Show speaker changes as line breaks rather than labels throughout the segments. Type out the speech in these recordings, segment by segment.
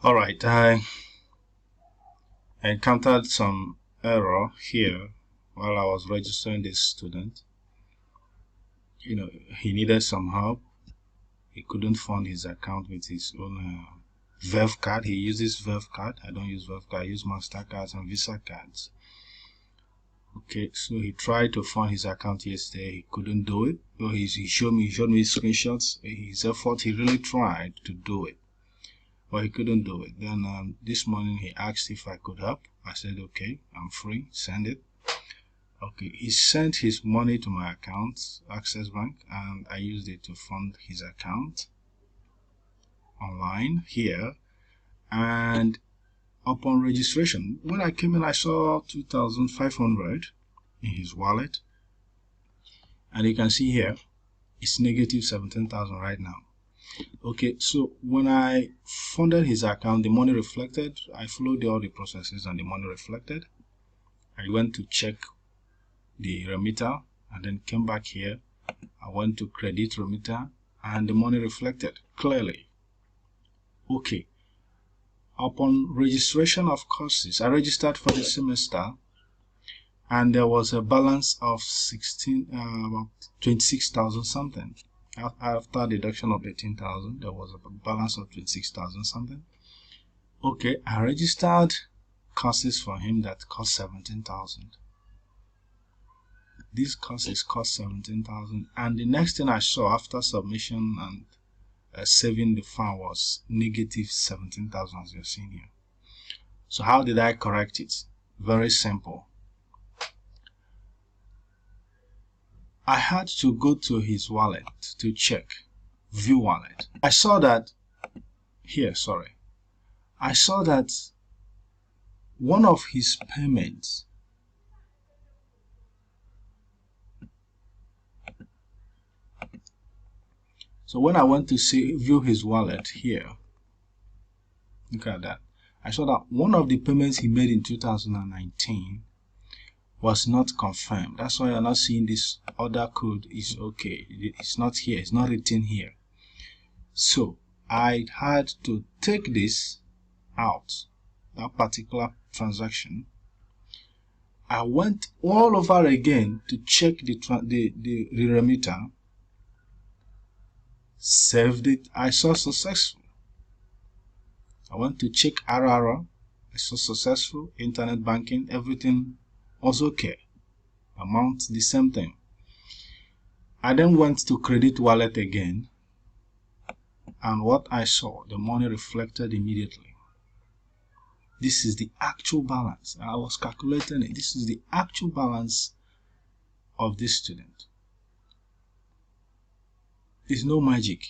Alright, I encountered some error here while I was registering this student. He needed some help. He couldn't fund his account with his own Verve card. He uses Verve card. I don't use Verve card. I use MasterCards and Visa cards. Okay, so he tried to fund his account yesterday. He couldn't do it. So he showed me screenshots. His effort. He really tried to do it, but he couldn't do it. Then this morning he asked if I could help. I said, okay, I'm free, send it. Okay, he sent his money to my account, Access Bank, and I used it to fund his account online here. And upon registration, when I came in, I saw 2,500 in his wallet, and you can see here it's negative 17,000 right now. Okay, so when I funded his account, the money reflected. I followed all the processes and the money reflected. I went to check the remitter and then came back here. I went to credit remitter and the money reflected clearly. Okay, upon registration of courses, I registered for the semester and there was a balance of 26,000 something. After deduction of 18,000, there was a balance of 26,000 something. Okay, I registered courses for him that cost 17,000. These courses cost 17,000, and the next thing I saw after submission and saving the fund was negative 17,000, as you're seeing here. So how did I correct it? Very simple. I had to go to his wallet to check, view wallet. I saw that I saw that one of his payments so when I went to view his wallet here, look at that. I saw that one of the payments he made in 2019 was not confirmed. That's why you're not seeing this other code is okay. It's not here. It's not written here. So I had to take this out, that particular transaction. I went all over again to check the remitter, saved it. I saw successful. I went to check RRR. I saw successful. Internet banking, everything was okay. Amount the same thing. I then went to credit wallet again, and what I saw, the money reflected immediately. This is the actual balance. I was calculating it. This is the actual balance of this student. There's no magic.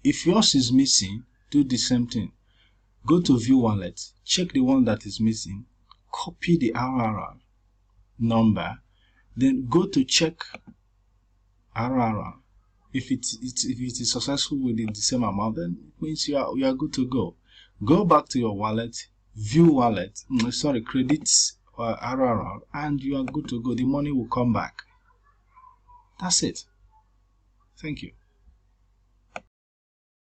If yours is missing, do the same thing. Go to view wallet, check the one that is missing, copy the RRR number, then go to check RRR. If it is successful within the same amount, then it means you are good to go. Go back to your wallet, view wallet, credits RRR, and you are good to go. The money will come back. That's it. Thank you.